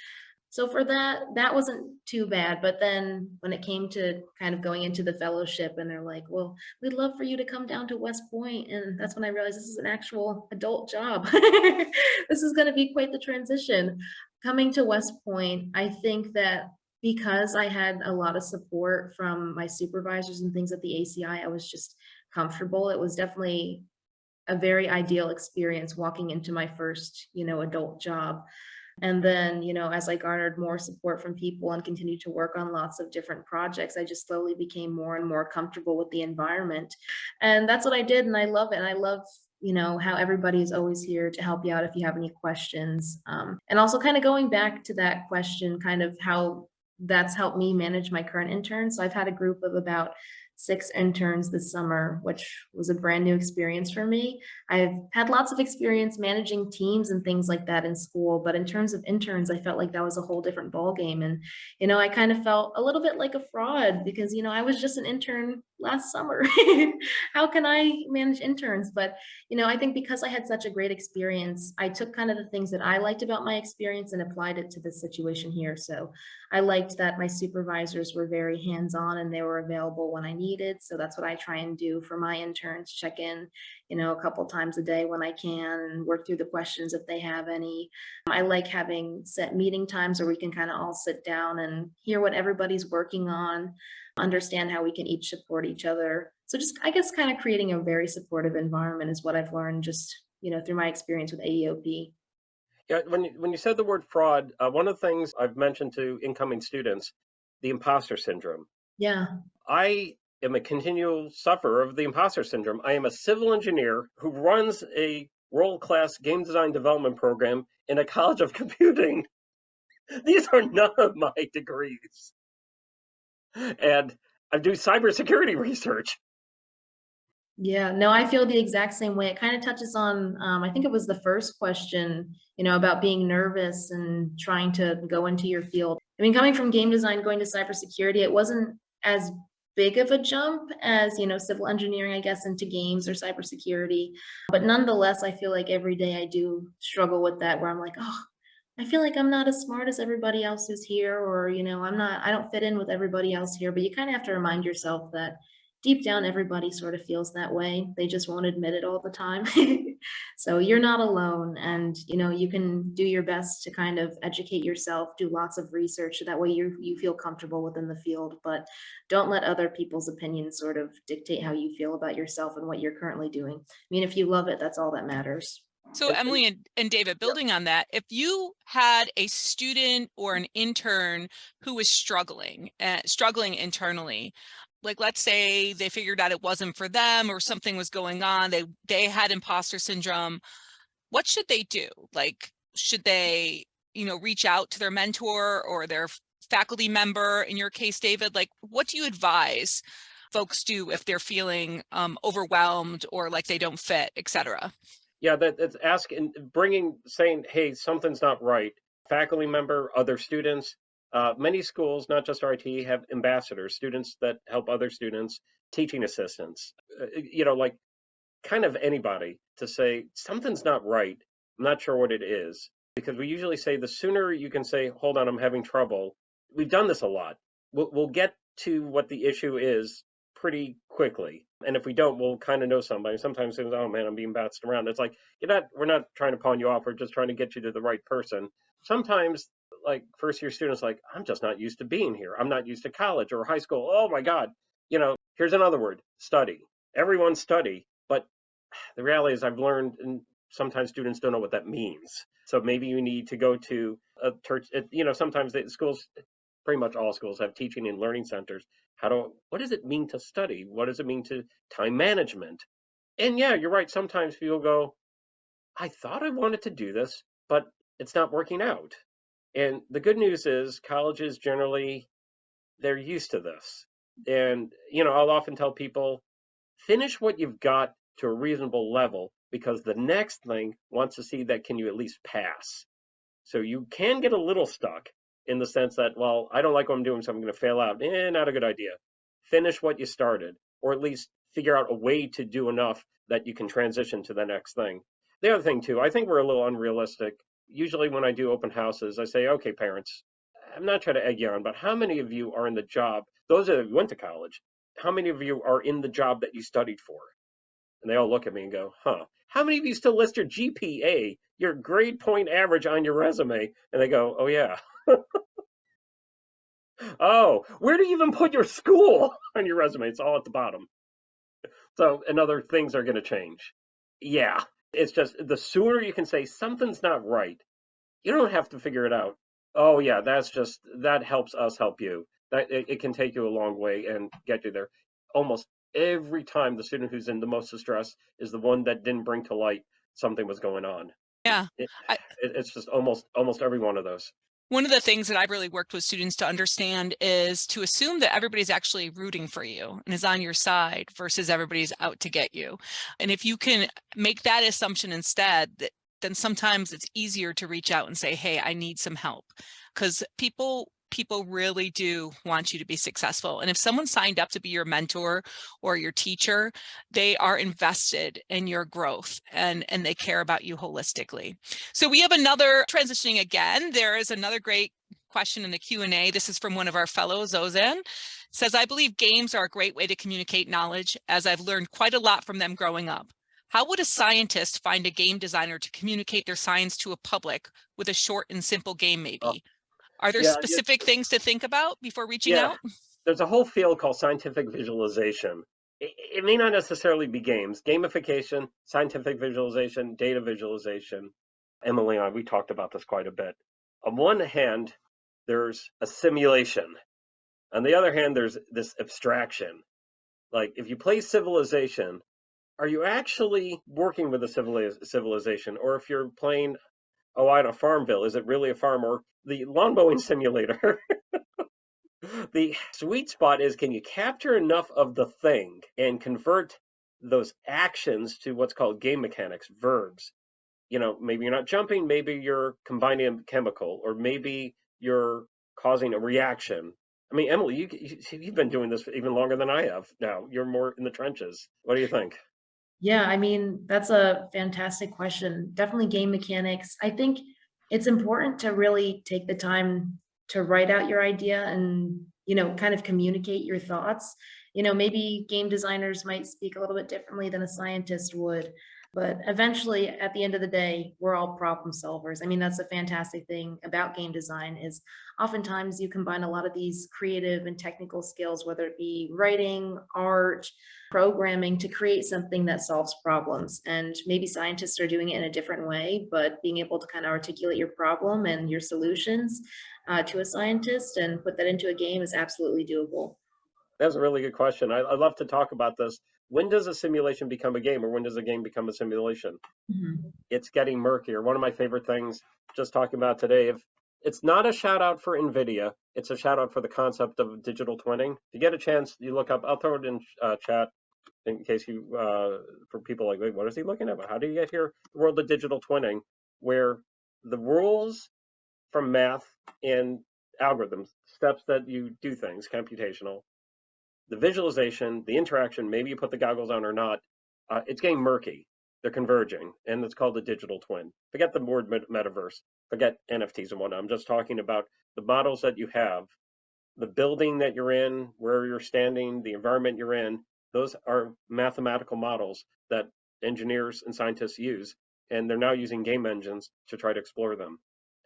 So for that wasn't too bad. But then when it came to kind of going into the fellowship and they're like, well, we'd love for you to come down to West Point. And that's when I realized this is an actual adult job. This is going to be quite the transition. Coming to West Point, I think that because I had a lot of support from my supervisors and things at the ACI, I was just comfortable. It was definitely a very ideal experience walking into my first, adult job. And then, as I garnered more support from people and continued to work on lots of different projects, I just slowly became more and more comfortable with the environment. And that's what I did. And I love it. And I love, how everybody is always here to help you out if you have any questions. And also kind of going back to that question, kind of how that's helped me manage my current interns. So I've had a group of about 6 interns this summer, which was a brand new experience for me. I've had lots of experience managing teams and things like that in school, but in terms of interns, I felt like that was a whole different ballgame. And, I kind of felt a little bit like a fraud because, I was just an intern last summer. How can I manage interns? But, I think because I had such a great experience, I took kind of the things that I liked about my experience and applied it to this situation here. So I liked that my supervisors were very hands-on and they were available when I needed. So that's what I try and do for my interns, check in, a couple times a day when I can and work through the questions if they have any. I like having set meeting times where we can kind of all sit down and hear what everybody's working on, understand how we can each support each other. So just, I guess, kind of creating a very supportive environment is what I've learned just, through my experience with AEOP. Yeah, when you said the word fraud, one of the things I've mentioned to incoming students, the imposter syndrome. Yeah. I am a continual sufferer of the imposter syndrome. I am a civil engineer who runs a world-class game design development program in a college of computing. These are none of my degrees. And I do cybersecurity research. Yeah, no, I feel the exact same way. It kind of touches on, I think it was the first question, about being nervous and trying to go into your field. I mean, coming from game design, going to cybersecurity, it wasn't as big of a jump as, civil engineering, I guess, into games or cybersecurity. But nonetheless, I feel like every day I do struggle with that, where I'm like, oh, I feel like I'm not as smart as everybody else who's here, or, I don't fit in with everybody else here. But you kind of have to remind yourself that deep down, everybody sort of feels that way. They just won't admit it all the time. So you're not alone, and you can do your best to kind of educate yourself, do lots of research, so that way you feel comfortable within the field, but don't let other people's opinions sort of dictate how you feel about yourself and what you're currently doing. I mean, if you love it, that's all that matters. So Emily and David, building on that, if you had a student or an intern who was struggling internally, like let's say they figured out it wasn't for them or something was going on, they had imposter syndrome, what should they do? Like, should they, reach out to their mentor or their faculty member? In your case, David, like, what do you advise folks do if they're feeling overwhelmed or like they don't fit, et cetera? Yeah, that's asking, saying, hey, something's not right. Faculty member, other students. Many schools, not just RIT, have ambassadors, students that help other students, teaching assistants, like kind of anybody to say, something's not right. I'm not sure what it is. Because we usually say the sooner you can say, hold on, I'm having trouble. We've done this a lot. We'll get to what the issue is pretty quickly. And if we don't, we'll kind of know somebody. Sometimes it's, oh man, I'm being bounced around. It's like, we're not trying to pawn you off. We're just trying to get you to the right person. Sometimes like first year students, like, I'm just not used to being here. I'm not used to college or high school. Oh my God. Here's another word, study. Everyone study. But the reality is I've learned, and sometimes students don't know what that means. So maybe you need to go to a church. Sometimes schools, pretty much all schools have teaching and learning centers. What does it mean to study? What does it mean to time management? And yeah, you're right. Sometimes people go, I thought I wanted to do this, but it's not working out. And the good news is colleges generally, they're used to this. And, I'll often tell people, finish what you've got to a reasonable level, because the next thing wants to see that can you at least pass. So you can get a little stuck in the sense that, well, I don't like what I'm doing, so I'm going to fail out. Not a good idea. Finish what you started, or at least figure out a way to do enough that you can transition to the next thing. The other thing too, I think we're a little unrealistic. Usually when I do open houses, I say, okay, parents, I'm not trying to egg you on, but how many of you are in the job, those that went to college, how many of you are in the job that you studied for? And they all look at me and go, huh, how many of you still list your GPA, your grade point average on your resume? And they go, oh yeah. Oh, where do you even put your school on your resume? It's all at the bottom. So, and other things are going to change. Yeah, it's just the sooner you can say something's not right, you don't have to figure it out. Oh yeah, that helps us help you. That it can take you a long way and get you there. Almost every time the student who's in the most distress is the one that didn't bring to light something was going on. Yeah. It's just almost every one of those. One of the things that I've really worked with students to understand is to assume that everybody's actually rooting for you and is on your side versus everybody's out to get you. And if you can make that assumption instead, then sometimes it's easier to reach out and say, hey, I need some help, because people really do want you to be successful. And if someone signed up to be your mentor or your teacher, they are invested in your growth and they care about you holistically. So we have another, transitioning again, there is another great question in the Q&A. This is from one of our fellows, Ozan. It says, I believe games are a great way to communicate knowledge, as I've learned quite a lot from them growing up. How would a scientist find a game designer to communicate their science to a public with a short and simple game, maybe? Are there specific things to think about before reaching out? There's a whole field called scientific visualization. It may not necessarily be games. Gamification, scientific visualization, data visualization. Emily and I, we talked about this quite a bit. On one hand, there's a simulation. On the other hand, there's this abstraction. Like if you play Civilization, are you actually working with a civilization? Or if you're playing, I don't know, Farmville, is it really a farm? Or the lawn mowing simulator? The sweet spot is, can you capture enough of the thing and convert those actions to what's called game mechanics, verbs? Maybe you're not jumping, maybe you're combining a chemical, or maybe you're causing a reaction. I mean, Emily, you've been doing this even longer than I have now. You're more in the trenches. What do you think? Yeah, I mean, that's a fantastic question. Definitely game mechanics. I think it's important to really take the time to write out your idea and, kind of communicate your thoughts. maybe game designers might speak a little bit differently than a scientist would. But eventually, at the end of the day, we're all problem solvers. I mean, that's a fantastic thing about game design is oftentimes you combine a lot of these creative and technical skills, whether it be writing, art, programming, to create something that solves problems. And maybe scientists are doing it in a different way, but being able to kind of articulate your problem and your solutions to a scientist and put that into a game is absolutely doable. That's a really good question. I'd love to talk about this. When does a simulation become a game, or when does a game become a simulation? It's getting murkier. One of my favorite things, just talking about today, if it's not a shout out for NVIDIA, it's a shout out for the concept of digital twinning. If you get a chance, you look up, I'll throw it in chat in case you, for people like, wait, what is he looking at? How do you get here? The world of digital twinning, where the rules from math and algorithms, steps that you do things, computational, the visualization, the interaction, maybe you put the goggles on or not, it's getting murky. They're converging, and it's called the digital twin. Forget the word metaverse, forget NFTs and whatnot. I'm just talking about the models that you have, the building that you're in, where you're standing, the environment you're in. Those are mathematical models that engineers and scientists use, and they're now using game engines to try to explore them.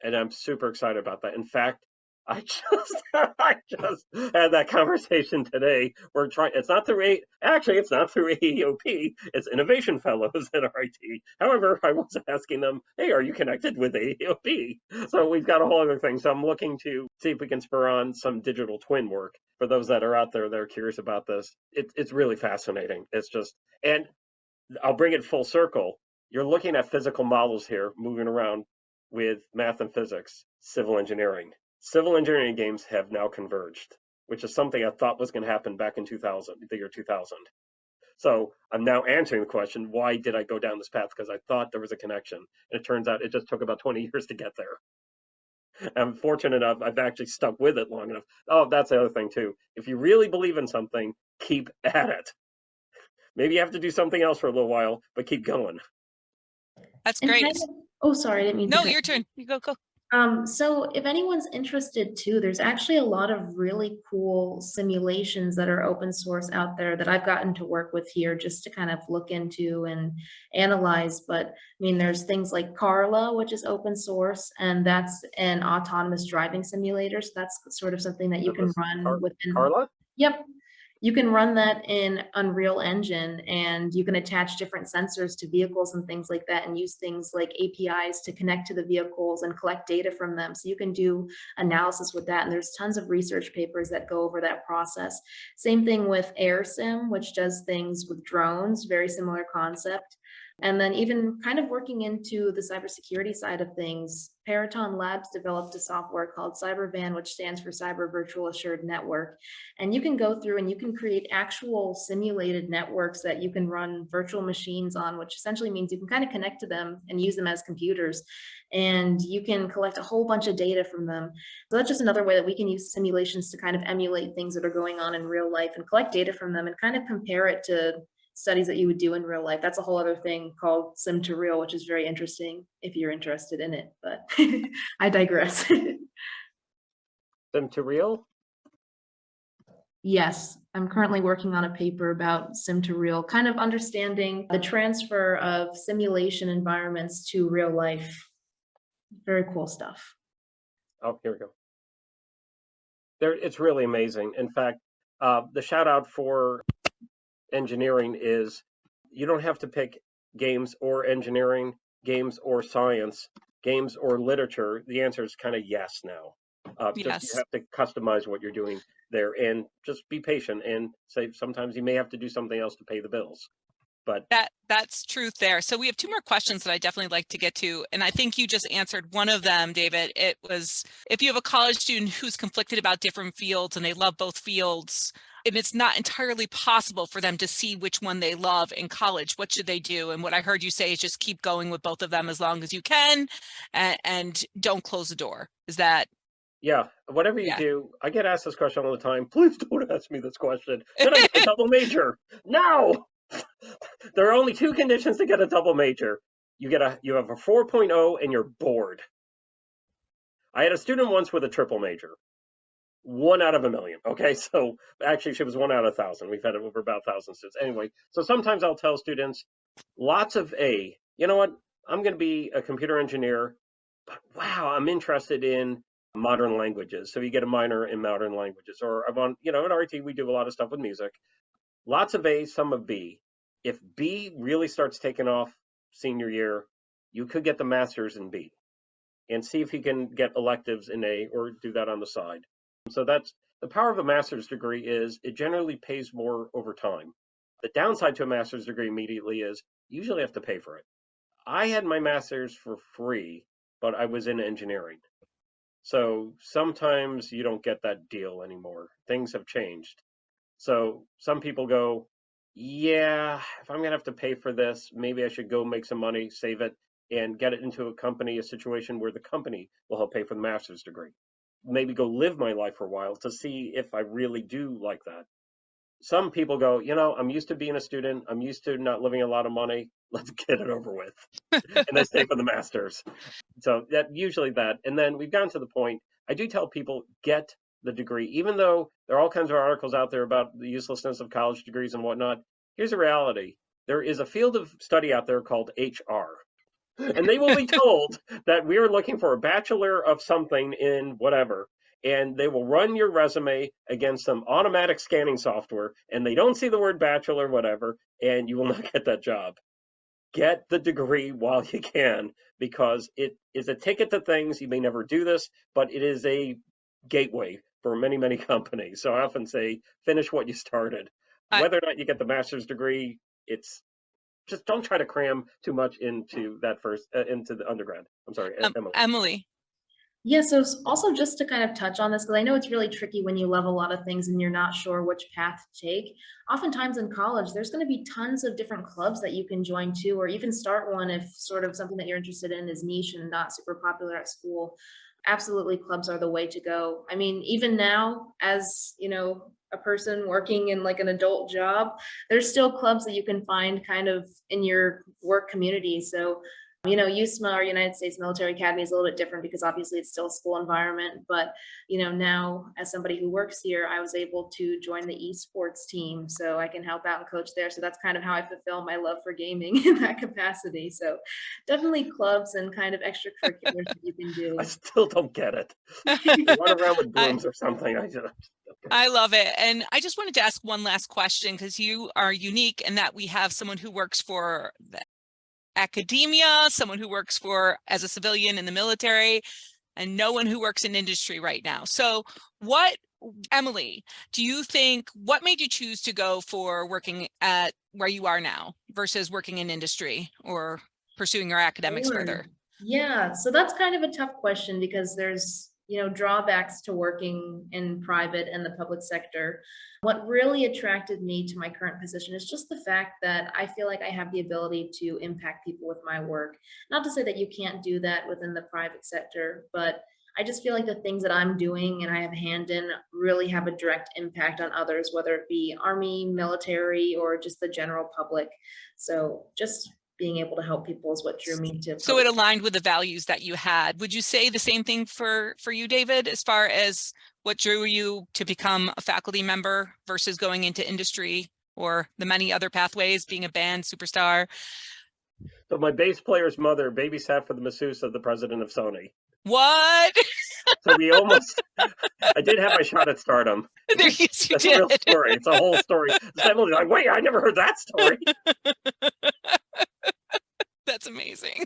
And I'm super excited about that. In fact, I just had that conversation today. We're trying. It's not through it's not through AEOP. It's Innovation Fellows at RIT. However, I was asking them, "Hey, are you connected with AEOP?" So we've got a whole other thing. So I'm looking to see if we can spur on some digital twin work for those that are out there that are curious about this. It's really fascinating. It's just, and I'll bring it full circle. You're looking at physical models here, moving around with math and physics, civil engineering. Civil engineering games have now converged, which is something I thought was going to happen back in 2000, the year 2000. So I'm now answering the question, why did I go down this path? Because I thought there was a connection. And it turns out it just took about 20 years to get there. I'm fortunate enough, I've actually stuck with it long enough. Oh, that's the other thing too. If you really believe in something, keep at it. Maybe you have to do something else for a little while, but keep going. That's great. Oh, sorry, I didn't mean to. No, your turn. You go. So if anyone's interested too, there's actually a lot of really cool simulations that are open source out there that I've gotten to work with here just to kind of look into and analyze. But I mean, there's things like Carla, which is open source, and that's an autonomous driving simulator. So that's sort of something that you can run within. Carla? Yep. You can run that in Unreal Engine, and you can attach different sensors to vehicles and things like that, and use things like APIs to connect to the vehicles and collect data from them. So you can do analysis with that. And there's tons of research papers that go over that process. Same thing with AirSim, which does things with drones, very similar concept. And then even kind of working into the cybersecurity side of things, Peraton Labs developed a software called CyberVAN, which stands for Cyber Virtual Assured Network. And you can go through and you can create actual simulated networks that you can run virtual machines on, which essentially means you can kind of connect to them and use them as computers. And you can collect a whole bunch of data from them. So that's just another way that we can use simulations to kind of emulate things that are going on in real life and collect data from them and kind of compare it to studies that you would do in real life. That's a whole other thing called sim to real, which is very interesting if you're interested in it, but I digress. Sim to real? Yes, I'm currently working on a paper about sim to real, kind of understanding the transfer of simulation environments to real life. Very cool stuff. Oh, here we go. It's really amazing. In fact, the shout out for engineering is you don't have to pick games or engineering, games or science, games or literature. The answer is kind of yes now. Yes. Just you have to customize what you're doing there and just be patient and say sometimes you may have to do something else to pay the bills. But that's truth there. So we have two more questions that I definitely like to get to. And I think you just answered one of them, David. It was, if you have a college student who's conflicted about different fields and they love both fields, and it's not entirely possible for them to see which one they love in college, what should they do? And what I heard you say is just keep going with both of them as long as you can and don't close the door. Is that? Yeah, whatever you do, I get asked this question all the time. Please don't ask me this question. Should I get a double major? No! There are only two conditions to get a double major. You have a 4.0 and you're bored. I had a student once with a triple major. 1 out of a million. Okay, so actually she was 1 out of 1,000. We've had over about 1,000 students. Anyway, so sometimes I'll tell students, lots of A. You know what? I'm going to be a computer engineer, but wow, I'm interested in modern languages. So you get a minor in modern languages. Or I want, at RT, we do a lot of stuff with music. Lots of A, some of B. If B really starts taking off senior year, you could get the master's in B and see if you can get electives in A or do that on the side. So that's the power of a master's degree is it generally pays more over time. The downside to a master's degree immediately is you usually have to pay for it. I had my master's for free, but I was in engineering. So sometimes you don't get that deal anymore. Things have changed. So some people go, yeah, if I'm going to have to pay for this, maybe I should go make some money, save it, and get it into a company, a situation where the company will help pay for the master's degree. Maybe go live my life for a while to see if I really do like that. Some people go, I'm used to being a student. I'm used to not living a lot of money. Let's get it over with. And they stay for the master's. So that usually that. And then we've gotten to the point, I do tell people, get the degree, even though there are all kinds of articles out there about the uselessness of college degrees and whatnot. Here's the reality. There is a field of study out there called HR. And they will be told that we are looking for a bachelor of something in whatever. And they will run your resume against some automatic scanning software, and they don't see the word bachelor, whatever, and you will not get that job. Get the degree while you can, because it is a ticket to things. You may never do this, but it is a gateway for many, many companies. So I often say, finish what you started. Whether or not you get the master's degree, it's just don't try to cram too much into that into the undergrad. I'm sorry, Emily. Emily. Yeah, so also just to kind of touch on this, because I know it's really tricky when you love a lot of things and you're not sure which path to take. Oftentimes in college, there's going to be tons of different clubs that you can join too, or even start one if sort of something that you're interested in is niche and not super popular at school. Absolutely, clubs are the way to go. I mean, even now, as a person working in like an adult job, there's still clubs that you can find kind of in your work community. So USMA, or United States Military Academy, is a little bit different because obviously it's still a school environment. But, now as somebody who works here, I was able to join the esports team, so I can help out and coach there. So that's kind of how I fulfill my love for gaming in that capacity. So definitely clubs and kind of extracurriculars that you can do. I still don't get it. They run around with brooms or something. I love it. And I just wanted to ask one last question, because you are unique in that we have someone who works for the academia, someone who works as a civilian in the military, and no one who works in industry right now. So Emily, do you think, what made you choose to go for working at where you are now versus working in industry or pursuing your academics further? Yeah, so that's kind of a tough question because there's drawbacks to working in private and the public sector. What really attracted me to my current position is just the fact that I feel like I have the ability to impact people with my work. Not to say that you can't do that within the private sector, but I just feel like the things that I'm doing and I have a hand in really have a direct impact on others, whether it be Army, military, or just the general public. So just being able to help people is what drew me to. So it aligned with the values that you had. Would you say the same thing for you, David, as far as what drew you to become a faculty member versus going into industry or the many other pathways, being a band superstar? So my bass player's mother babysat for the masseuse of the president of Sony. What? So I did have my shot at stardom. Yes, you That's did. a real story. It's a whole story. Emily's like, wait, I never heard that story. That's amazing.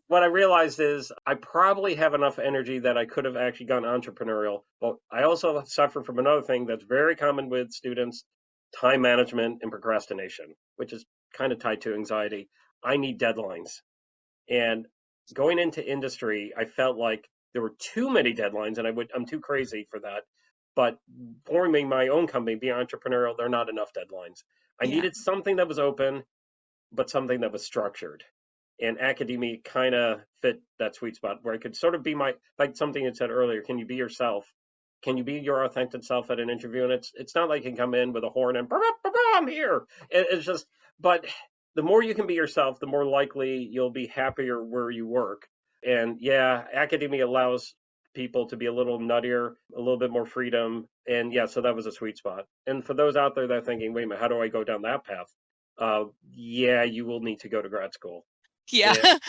What I realized is I probably have enough energy that I could have actually gone entrepreneurial, but I also suffer from another thing that's very common with students: time management and procrastination, which is kind of tied to anxiety. I need deadlines. And going into industry, I felt like there were too many deadlines, and I'm too crazy for that. But forming my own company, being entrepreneurial, there are not enough deadlines. I needed something that was open, but something that was structured. And academia kind of fit that sweet spot where I could sort of be like something you said earlier, can you be yourself? Can you be your authentic self at an interview? And it's not like you can come in with a horn and I'm here. It's just, but the more you can be yourself, the more likely you'll be happier where you work. And yeah, academia allows people to be a little nuttier, a little bit more freedom. And yeah, so that was a sweet spot. And for those out there that are thinking, wait a minute, how do I go down that path? Yeah, you will need to go to grad school. Yeah. And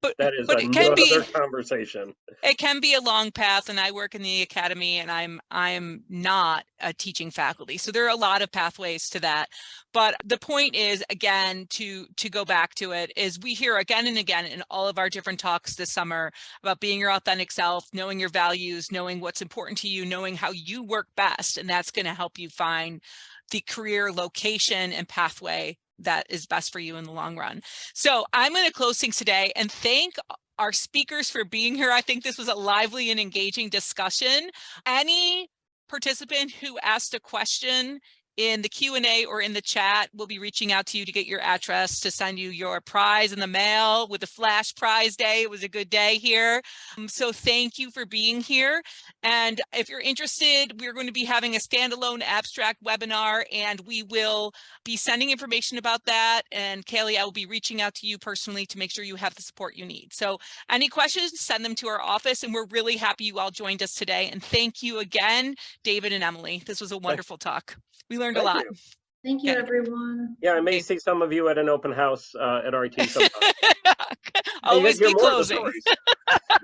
But that is it can be another conversation. It can be a long path, and I work in the academy, and I'm not a teaching faculty, so there are a lot of pathways to that. But the point is, again, to go back to it, is we hear again and again in all of our different talks this summer about being your authentic self, knowing your values, knowing what's important to you, knowing how you work best, and that's going to help you find the career location and pathway that is best for you in the long run. So I'm going to close things today and thank our speakers for being here. I think this was a lively and engaging discussion. Any participant who asked a question in the Q&A or in the chat, we'll be reaching out to you to get your address to send you your prize in the mail with the flash prize day. It was a good day here. So thank you for being here. And if you're interested, we're going to be having a standalone abstract webinar, and we will be sending information about that. And Kaylee, I will be reaching out to you personally to make sure you have the support you need. So any questions, send them to our office. And we're really happy you all joined us today. And thank you again, David and Emily. This was a wonderful talk. We learned a lot. Thank you, Okay. everyone. Yeah, I may see some of you at an open house at RT sometime. Always be More of the closing. stories.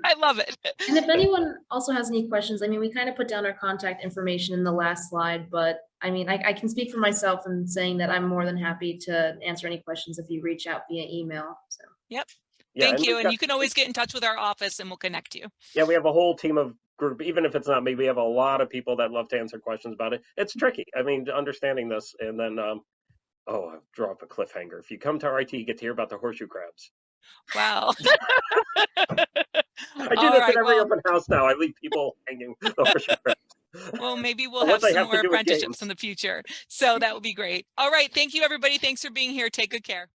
I love it. And if anyone also has any questions, I mean, we kind of put down our contact information in the last slide, but I mean, I can speak for myself in saying that I'm more than happy to answer any questions if you reach out via email. So. Yep. Yeah, Thank you. And you can always get in touch with our office and we'll connect you. Yeah, we have a whole team of group, even if it's not me, we have a lot of people that love to answer questions about it. It's tricky. I mean, understanding this, and then, I'll drop a cliffhanger. If you come to RT, you get to hear about the horseshoe crabs. Wow. I do this at every open house now. I leave people hanging the horseshoe crabs. Well, maybe we'll have some more apprenticeships in the future. So that would be great. All right. Thank you, everybody. Thanks for being here. Take good care.